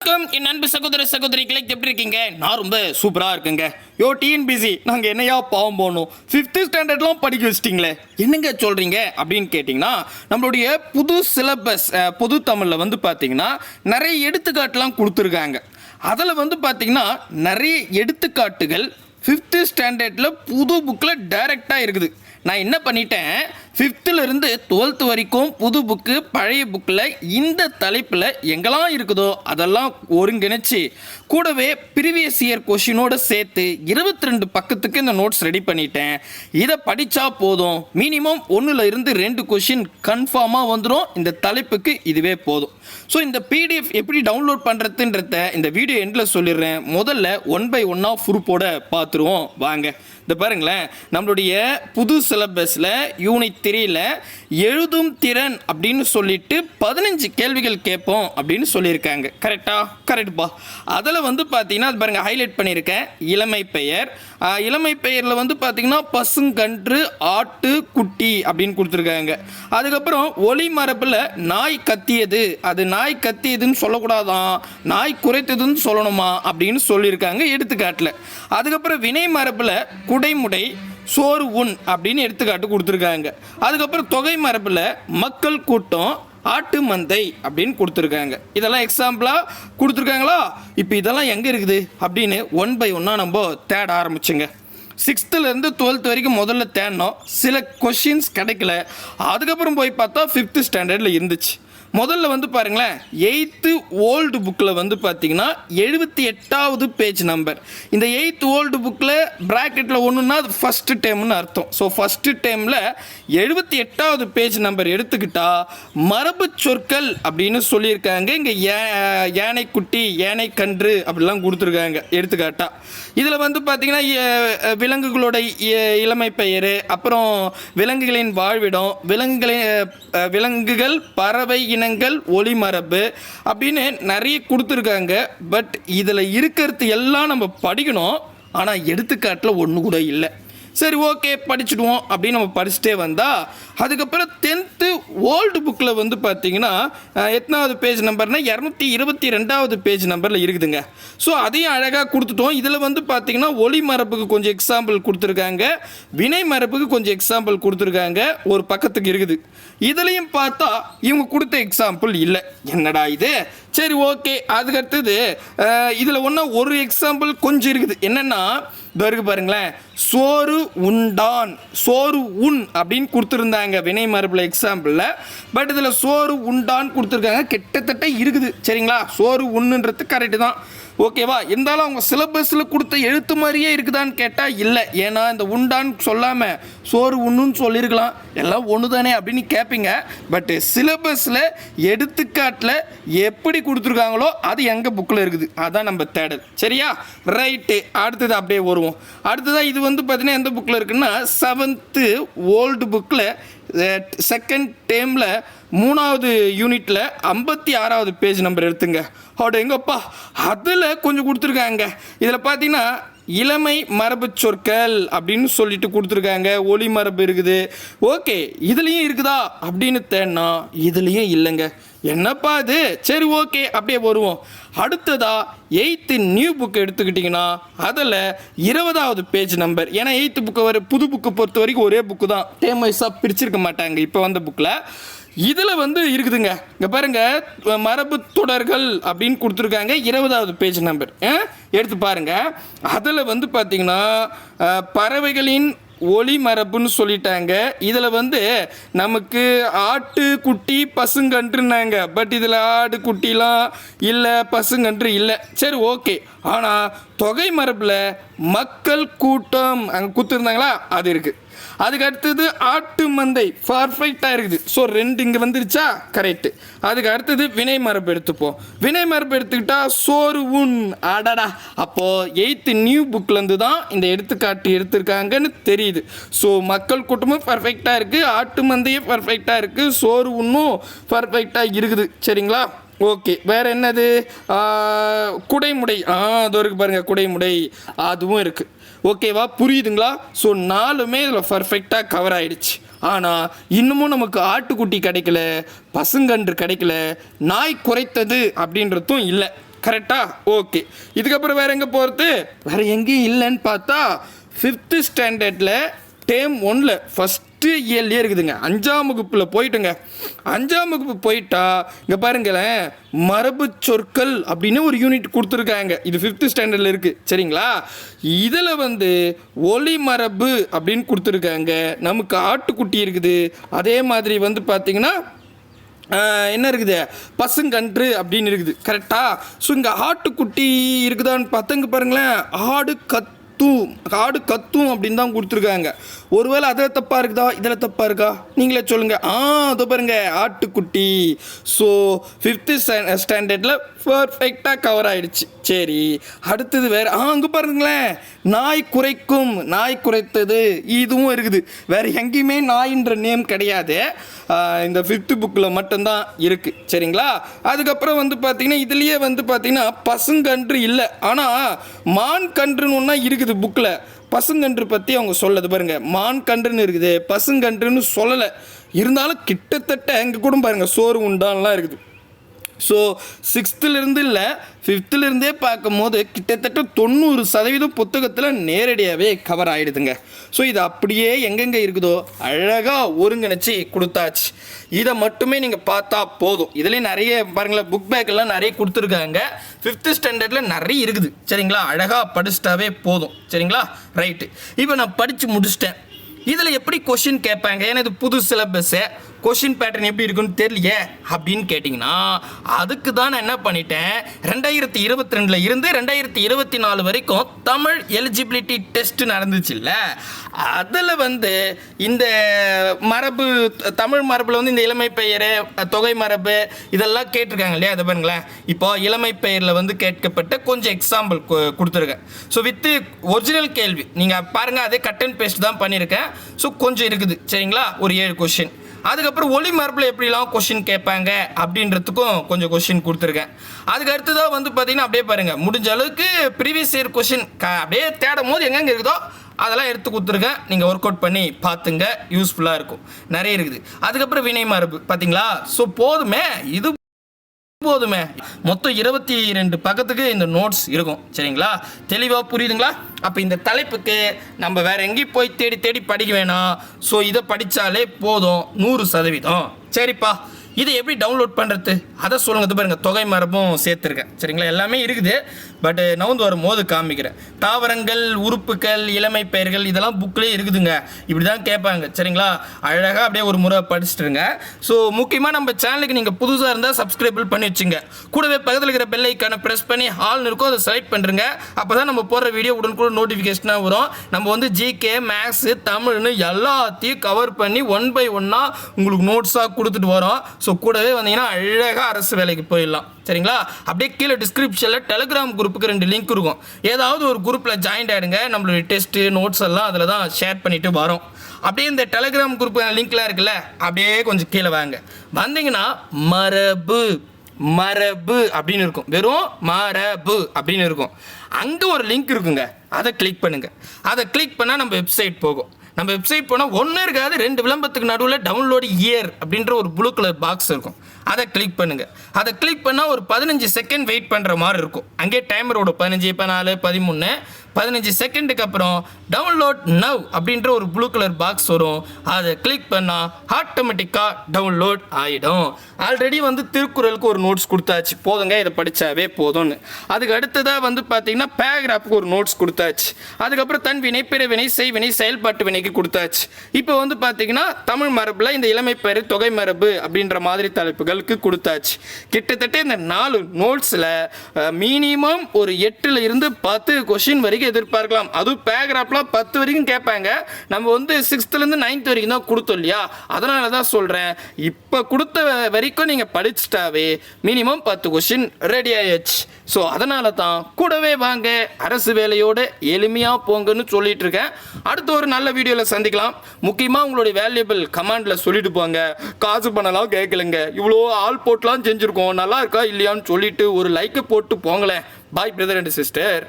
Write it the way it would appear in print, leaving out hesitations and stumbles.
வணக்கம் என் அன்பு சகோதர சகோதரிகளை எப்படி இருக்கீங்க? நான் ரொம்ப சூப்பராக இருக்குங்க. டிஎன்பிசி நாங்கள் என்னையா பாவம் போகணும், 5th ஸ்டாண்டர்ட்லாம் படிக்க வச்சிட்டிங்களே, என்னங்க சொல்கிறீங்க அப்படின்னு கேட்டிங்கன்னா, நம்மளுடைய புது சிலபஸ் பொது தமிழில் வந்து பார்த்திங்கன்னா நிறைய எடுத்துக்காட்டுலாம் கொடுத்துருக்காங்க. அதில் வந்து பார்த்திங்கன்னா நிறைய எடுத்துக்காட்டுகள் 5th ஸ்டாண்டர்டில் புது புக்கில் டைரெக்டாக இருக்குது. நான் என்ன பண்ணிட்டேன், 5th to 12th வரைக்கும் புது புக்கு பழைய புக்கில் இந்த தலைப்பில் எங்கெல்லாம் இருக்குதோ அதெல்லாம் ஒருங்கிணைச்சு கூடவே ப்ரீவியஸ் இயர் கொஷினோடு சேர்த்து 22 பக்கத்துக்கு இந்த நோட்ஸ் ரெடி பண்ணிட்டேன். இதை படித்தா போதும், மினிமம் 1-2 கொஷின் கன்ஃபார்மாக வந்துடும். இந்த தலைப்புக்கு இதுவே போதும். ஸோ இந்த பிடிஎஃப் எப்படி டவுன்லோட் பண்ணுறதுன்றத இந்த வீடியோ எண்டில் சொல்லிடுறேன். முதல்ல 1 by 1 ப்ரூஃபோட பார்த்துருவோம் வாங்க. இந்த பாருங்களேன், நம்மளுடைய புது சிலபஸில் யூனிட் 3ல் எழுதும் திறன் அப்படின்னு சொல்லிட்டு 15 கேள்விகள் கேட்போம் அப்படின்னு சொல்லியிருக்காங்க. கரெக்டுப்பா. அதில் வந்து பார்த்தீங்கன்னா அது பாருங்கள், ஹைலைட் பண்ணியிருக்கேன். இளமை பெயர், இளமை பெயரில் வந்து பார்த்தீங்கன்னா பசுங்கன்று, ஆட்டு, குட்டி அப்படின்னு கொடுத்துருக்காங்க. அதுக்கப்புறம் ஒளி மரபில் நாய் கத்தியது, அது நாய் கத்தியதுன்னு சொல்லக்கூடாதான், நாய் குறைத்ததுன்னு சொல்லணுமா அப்படின்னு சொல்லியிருக்காங்க எடுத்துக்காட்டில். அதுக்கப்புறம் வினை மரபில் குடைமுடை, சோறு உண் அப்படின்னு எடுத்துக்காட்டு கொடுத்துருக்காங்க. அதுக்கப்புறம் தொகை மரபில் மக்கள் கூட்டம், ஆட்டு மந்தை அப்படின்னு கொடுத்துருக்காங்க. இதெல்லாம் எக்ஸாம்பிளாக கொடுத்துருக்காங்களா? இப்போ இதெல்லாம் எங்கே இருக்குது அப்படின்னு 1 by 1 நம்ம தேட ஆரம்பிச்சுங்க. 6th to 12th வரைக்கும் முதல்ல தேடினோம், சில கொஷின்ஸ் கிடைக்கல. அதுக்கப்புறம் போய் பார்த்தா 5th ஸ்டாண்டர்டில் இருந்துச்சு. முதல்ல வந்து பாருங்களேன், 8th ஓல்டு புக்கில் வந்து பார்த்தீங்கன்னா 78வது பேஜ் நம்பர். இந்த 8th ஓல்டு புக்கில் ப்ராக்கெட்டில் ஒன்றுன்னா அது ஃபஸ்ட்டு டைம்னு அர்த்தம். ஸோ ஃபஸ்ட்டு டைமில் 78வது பேஜ் நம்பர் எடுத்துக்கிட்டால் மரபு சொற்கள் அப்படின்னு சொல்லியிருக்காங்க. இங்கே யானைக்குட்டி, யானை கன்று அப்படிலாம் கொடுத்துருக்காங்க எடுத்துக்காட்டா. இதில் வந்து பார்த்திங்கன்னா விலங்குகளோட இளமை பெயர், அப்புறம் விலங்குகளின் வாழ்விடம், விலங்குகள், பறவை இனங்கள், ஒளிமரபு அப்படின்னு நிறைய கொடுத்துருக்காங்க. பட் இதில் இருக்கிறது எல்லாம் நம்ம படிக்கணும். ஆனால் எடுத்துக்காட்டில் ஒன்று கூட இல்லை. சரி, ஓகே, படிச்சுடுவோம் அப்படின்னு நம்ம படிச்சுட்டே வந்தால் அதுக்கப்புறம் 10th ஓல்டு புக்கில் வந்து பார்த்திங்கன்னா எத்தனாவது பேஜ் நம்பர்னால் 222வது பேஜ் நம்பரில் இருக்குதுங்க. ஸோ அதையும் அழகாக கொடுத்துட்டோம். இதில் வந்து பார்த்திங்கன்னா ஒளி மரபுக்கு கொஞ்சம் எக்ஸாம்பிள் கொடுத்துருக்காங்க, வினை மரபுக்கு கொஞ்சம் எக்ஸாம்பிள் கொடுத்துருக்காங்க, ஒரு பக்கத்துக்கு இருக்குது. இதுலேயும் பார்த்தா இவங்க கொடுத்த எக்ஸாம்பிள் இல்லை. என்னடா இது? சரி, ஓகே. அதுக்கடுத்தது இதில் ஒரு எக்ஸாம்பிள் கொஞ்சம் இருக்குது. என்னென்னா இருக்கு பாருங்களேன், சோறு உண்டான், சோறு உண் அப்படின்னு கொடுத்துருந்தாங்க வினை மரபில் எக்ஸாம்பிளில். பட் இதில் சோறு உண்டான் கொடுத்துருக்காங்க, கிட்டத்தட்ட இருக்குது. சரிங்களா, சோறு உண்ணுன்றது கரெக்டு தான், ஓகேவா? இருந்தாலும் அவங்க சிலபஸில் கொடுத்த எழுத்து மாதிரியே இருக்குதான்னு கேட்டால் இல்லை. ஏன்னா இந்த உண்டான்னு சொல்லாமல் சோறு உண்ணுன்னு சொல்லியிருக்கலாம், எல்லாம் ஒன்று தானே அப்படின்னு கேட்பீங்க. பட்டு சிலபஸில் எடுத்துக்காட்டில் எப்படி கொடுத்துருக்காங்களோ அது எங்கள் புக்கில் இருக்குது, அதான் நம்ம தேடல். சரியா, ரைட்டு. அடுத்தது அப்படியே வருவோம். அடுத்ததாக இது வந்து பார்த்தீங்கன்னா எந்த புக்கில் இருக்குன்னா 7th ஓல்டு புக்கில் 2nd டேர்மில் 3வது யூனிட்டில் 56வது பேஜ் நம்பர் எடுத்துங்க. அவட எங்கப்பா அதில் கொஞ்சம் கொடுத்துருக்காங்க. இதில் பார்த்தீங்கன்னா இளமை மரபு சொற்கள் அப்படின்னு சொல்லிட்டு கொடுத்துருக்காங்க, ஒளி மரபு இருக்குது. ஓகே, இதுலேயும் இருக்குதா அப்படின்னு தேடினா இதுலேயும் இல்லைங்க. என்னப்பா இது? சரி, ஓகே, அப்படியே வருவோம். அடுத்ததா 8th நியூ புக் எடுத்துக்கிட்டிங்கன்னா அதில் 20வது பேஜ் நம்பர். ஏன்னா 8th புக்கு புது புக்கு பொறுத்த வரைக்கும் ஒரே புக்கு தான், டேம் வைஸாக பிரிச்சிருக்க மாட்டாங்க இப்போ வந்த புக்கில். இதில் வந்து இருக்குதுங்க, இங்கே பாருங்கள், மரபு தொடர்கள் அப்படின்னு கொடுத்துருக்காங்க, 20வது பேஜ் நம்பர் எடுத்து பாருங்கள். அதில் வந்து பார்த்திங்கன்னா பறவைகளின் ஒளி மரபுன்னு சொல்லிட்டாங்க. இதில் வந்து நமக்கு ஆட்டு, குட்டி, பசுங்கன்றுனாங்க. பட் இதில் ஆடு, குட்டிலாம் இல்லை, பசுங்கன்று இல்லை. சரி, ஓகே. ஆனால் தொகை மரபில் மக்கள் கூட்டம் அங்கே கொடுத்துருந்தாங்களா, அது இருக்குது. அதுக்கு அடுத்தது ஆட்டு மந்தை பர்ஃபெக்டாக இருக்குது. ஸோ 2 இங்கே வந்துருச்சா, கரெக்டு. அதுக்கு அடுத்தது வினை மரபு எடுத்துப்போம். வினை மரபு எடுத்துக்கிட்டால் சோறு உண். அடடா, அப்போது 8th நியூ புக்லேருந்து தான் இந்த எடுத்துக்காட்டு எடுத்திருக்காங்கன்னு தெரியுது. ஸோ மக்கள் கூட்டமும் பர்ஃபெக்டாக இருக்குது, ஆட்டு மந்தையும் பர்ஃபெக்டாக இருக்குது, சோறு உண்ணும் பர்ஃபெக்டாக இருக்குது. சரிங்களா, ஓகே. வேறு என்னது? குடைமுடை, அது இருக்குது பாருங்கள், குடைமுடை அதுவும் இருக்குது. ஓகேவா, புரியுதுங்களா? ஸோ 4மே இதில் பர்ஃபெக்டாக கவர் ஆகிடுச்சு. ஆனால் இன்னமும் நமக்கு ஆட்டுக்குட்டி கிடைக்கல, பசுங்கன்று கிடைக்கல, நாய் குறைத்தது அப்படின்றதும் இல்லை. கரெக்டா? ஓகே. இதுக்கப்புறம் வேறு எங்கே போகிறது? வேறு எங்கேயும் இல்லைன்னு பார்த்தா 5th ஸ்டாண்டர்டில் டேர்ம் 1ல் ஃபஸ்ட்டு இயர்லேயே இருக்குதுங்க. 5ஆம் வகுப்பில் போயிட்டுங்க. 5ஆம் வகுப்பு போயிட்டா இங்கே பாருங்களேன், மரபு சொற்கள் அப்படின்னு ஒரு யூனிட் கொடுத்துருக்காங்க. இது 5th ஸ்டாண்டர்டில் இருக்குது. சரிங்களா? இதில் வந்து ஒலி மரபு அப்படின்னு கொடுத்துருக்காங்க. நமக்கு ஆட்டுக்குட்டி இருக்குது. அதே மாதிரி வந்து பார்த்திங்கன்னா என்ன இருக்குது, பசுங்கன்று அப்படின்னு இருக்குது. கரெக்டாக? ஸோ இங்கே ஆட்டுக்குட்டி இருக்குதான்னு பார்த்தா இங்கே பாருங்களேன், ஆடு கத்தும் அப்படின்னு தான் கொடுத்துருக்காங்க. ஒருவேளை அதில் தப்பாக இருக்குதா, இதில் தப்பாக இருக்கா, நீங்களே சொல்லுங்கள். அதோ பாருங்க, ஆட்டுக்குட்டி. ஸோ 5th ஸ்டாண்டர்டில் பர்ஃபெக்டாக கவர் ஆகிடுச்சு. சரி, அடுத்தது வேறு அங்கே பாருங்களேன், நாய் குறைக்கும், நாய் குறைத்தது இதுவும் இருக்குது. வேறு எங்கேயுமே நாயின்ற நேம் கிடையாது. இந்த 5th புக்கில் மட்டும்தான் இருக்குது. சரிங்களா? அதுக்கப்புறம் வந்து பார்த்திங்கன்னா இதுலேயே வந்து பார்த்திங்கன்னா பசுங்கன்று இல்லை, ஆனால் மான் கன்றுன்னு ஒன்றா இருக்குது புக்கில். பசுங்கன்று பற்றி அவங்க சொல்லது பாருங்கள், மான் கன்றுன்னு இருக்குது, பசுங்கன்றுன்னு சொல்லலை. இருந்தாலும் கிட்டத்தட்ட எங்கள் கூட பாருங்கள் சோறு உண்டான்லாம் இருக்குது. ஸோ 6th இல்லை 5th பார்க்கும் போது கிட்டத்தட்ட 90% புத்தகத்தில் நேரடியாகவே கவர் ஆகிடுதுங்க. ஸோ இது அப்படியே எங்கெங்கே இருக்குதோ அழகாக ஒருங்கிணைச்சி கொடுத்தாச்சு. இதை மட்டுமே நீங்கள் பார்த்தா போதும். இதுலேயும் நிறைய பாருங்களேன், புக் பேக்கெல்லாம் நிறைய கொடுத்துருக்காங்க. 5th ஸ்டாண்டர்டில் நிறைய இருக்குது. சரிங்களா? அழகாக படிச்சிட்டாவே போதும். சரிங்களா? ரைட்டு. இப்போ நான் படித்து முடிச்சிட்டேன். இதில் எப்படி கொஷின் கேட்பாங்க, ஏன்னா இது புது சிலபஸ்ஸு, கொஷின் பேட்டர்ன் எப்படி இருக்குன்னு தெரியலையே அப்படின்னு கேட்டிங்கன்னா, அதுக்கு தான் நான் என்ன பண்ணிட்டேன், 2022 இருந்து 2024 வரைக்கும் தமிழ் எலிஜிபிலிட்டி டெஸ்ட் நடந்துச்சு இல்லை, அதில் வந்து இந்த மரபு, தமிழ் மரபில் வந்து இந்த இளமை பெயர், தொகை மரபு இதெல்லாம் கேட்டிருக்காங்க இல்லையா? அதை பாருங்களேன். இப்போ இளமை பெயரில் வந்து கேட்கப்பட்ட கொஞ்சம் எக்ஸாம்பிள் கொடுத்துருக்கேன். ஸோ வித்து ஒரிஜினல் கேள்வி நீங்கள் பாருங்கள், அதே கட் அண்ட் பேஸ்ட் தான் பண்ணியிருக்கேன். ஸோ கொஞ்சம் இருக்குது. சரிங்களா? ஒரு 7 கொஷின். அதுக்கப்புறம் ஒலி மரபில் எப்படிலாம் கொஷின் கேட்பாங்க அப்படின்றதுக்கும் கொஞ்சம் கொஷின் கொடுத்துருக்கேன். அதுக்கு அடுத்ததாக வந்து பார்த்தீங்கன்னா அப்படியே பாருங்கள், முடிஞ்ச அளவுக்கு ப்ரீவியஸ் இயர் கொஷின் அப்படியே தேடும் போது எங்கெங்கே இருக்குதோ அதெல்லாம் எடுத்து கொடுத்துருக்கேன். நீங்கள் ஒர்க் அவுட் பண்ணி பார்த்துங்க, யூஸ்ஃபுல்லாக இருக்கும். நிறைய இருக்குது. அதுக்கப்புறம் வினை மரபு பார்த்தீங்களா? ஸோ போதுமே, இது போதுமே. மொத்தம் 22 பக்கத்துக்கு இந்த நோட்ஸ் இருக்கும். சரிங்களா? தெளிவாக புரியுதுங்களா? அப்போ இந்த தலைப்புக்கு நம்ம வேற எங்கேயும் போய் தேடி தேடி படிக்க வேணாம். ஸோ இதை படித்தாலே போதும் 100%. சரிப்பா, இதை எப்படி டவுன்லோட் பண்ணுறது அதை சொல்லுங்க. பாருங்கள், தொகை மரபும் சேர்த்துருக்கேன். சரிங்களா? எல்லாமே இருக்குது. பட் நவுந்து வரும்போது காமிக்கிறேன். தாவரங்கள், உறுப்புகள், இளமை பெயர்கள் இதெல்லாம் புக்லேயே இருக்குதுங்க. இப்படி தான் கேட்பாங்க. சரிங்களா? அழகாக அப்படியே ஒரு முறை படிச்சுட்டுருங்க. ஸோ முக்கியமாக நம்ம சேனலுக்கு நீங்கள் புதுசாக இருந்தால் சப்ஸ்கிரைபிள் பண்ணி வச்சுங்க. கூடவே பக்கத்தில் இருக்கிற பெல் ஐக்கானை ப்ரெஸ் பண்ணி ஆல்னு இருக்கும், அதை செலக்ட் பண்ணுறங்க. அப்போ தான் நம்ம போடுற வீடியோ உடனுக்குடன் நோட்டிஃபிகேஷனாக வரும். நம்ம வந்து ஜிகே, மேக்ஸு, தமிழ்னு எல்லாத்தையும் கவர் பண்ணி 1 by 1 உங்களுக்கு நோட்ஸாக கொடுத்துட்டு வரோம். ஸோ கூடவே வந்தீங்கன்னா அழகாக அரசு வேலைக்கு போயிடலாம். சரிங்களா? அப்படியே கீழே டிஸ்கிரிப்ஷனில் டெலிகிராம் குரூப்புக்கு 2 லிங்க் இருக்கும். ஏதாவது ஒரு குரூப்பில் ஜாயின் ஆகிடுங்க. நம்மளுடைய டெஸ்ட்டு நோட்ஸ் எல்லாம் அதில் தான் ஷேர் பண்ணிட்டு வரோம். அப்படியே இந்த டெலிகிராம் குரூப் லிங்க்லாம் இருக்குல்ல, அப்படியே கொஞ்சம் கீழே வாங்க. வந்தீங்கன்னா மரபு அப்படின்னு இருக்கும். வெறும் மரபு அப்படின்னு இருக்கும். அங்கே ஒரு லிங்க் இருக்குங்க, அதை கிளிக் பண்ணுங்கள். அதை கிளிக் பண்ணால் நம்ம வெப்சைட் போகும். நம்ம வெப்சைட் போனால் ஒன்றும் இருக்காது, 2 விளம்பரத்துக்கு நடுவில் டவுன்லோடு இயர் அப்படின்ற ஒரு ப்ளூ கலர் பாக்ஸ் இருக்கும். அதை கிளிக் பண்ணுங்கள். அதை கிளிக் பண்ணால் ஒரு 15 செகண்ட் வெயிட் பண்ணுற மாதிரி இருக்கும். அங்கே டைமரோட 15, 14, 13, 15 செகண்டுக்கு அப்புறம் டவுன்லோட் நவ் அப்படின்ற ஒரு ப்ளூ கலர் பாக்ஸ் வரும். அதை கிளிக் பண்ணால் ஆட்டோமேட்டிக்காக டவுன்லோட் ஆகிடும். ஆல்ரெடி வந்து திருக்குறளுக்கு ஒரு நோட்ஸ் கொடுத்தாச்சு, போதுங்க இதை படித்தாவே போதும்னு. அதுக்கு அடுத்ததாக வந்து பார்த்தீங்கன்னா பேராகிராஃபுக்கு ஒரு நோட்ஸ் கொடுத்தாச்சு. அதுக்கப்புறம் தன் வினை, பிறவினை, செய்வினை, செயல்பாட்டு வினைக்கு கொடுத்தாச்சு. இப்போ வந்து பார்த்தீங்கன்னா தமிழ் மரபில் இந்த இளமை பெயர், தொகை மரபு அப்படின்ற மாதிரி தலைப்புகளுக்கு கொடுத்தாச்சு. கிட்டத்தட்ட இந்த 4 நோட்ஸில் மினிமம் ஒரு 8 இருந்து 10 கொஷின் வரைக்கும் எதிர்பார்க்கலாம். அதுவும் பேராகிராஃப்லாம் 10 வரைக்கும் கேட்பாங்க. நம்ம வந்து 6th இருந்து 9th வரைக்கும் தான் கொடுத்தோம் இல்லையா? அதனால தான் சொல்கிறேன், இப்போ கொடுத்த வரைக்கும் நீங்கள் படிச்சுட்டாவே மினிமம் 10 கொஷின் ரெடி ஆயிடுச்சு. ஸோ அதனால தான் கூடவே வாங்க, அரசு வேலையோடு எளிமையாக போங்கன்னு சொல்லிட்டு இருக்கேன். அடுத்த ஒரு நல்ல வீடியோவில் சந்திக்கலாம். முக்கியமாக உங்களுடைய வேல்யூபிள் கமெண்டில் சொல்லிட்டு போங்க. காசு பண்ணலாம் கேட்கலங்க, இவ்வளோ ஆள் போட்டுலாம் செஞ்சுருக்கோம், நல்லா இருக்கா இல்லையான்னு சொல்லிட்டு ஒரு லைக்கை போட்டு போங்களேன். Bye brother and sister.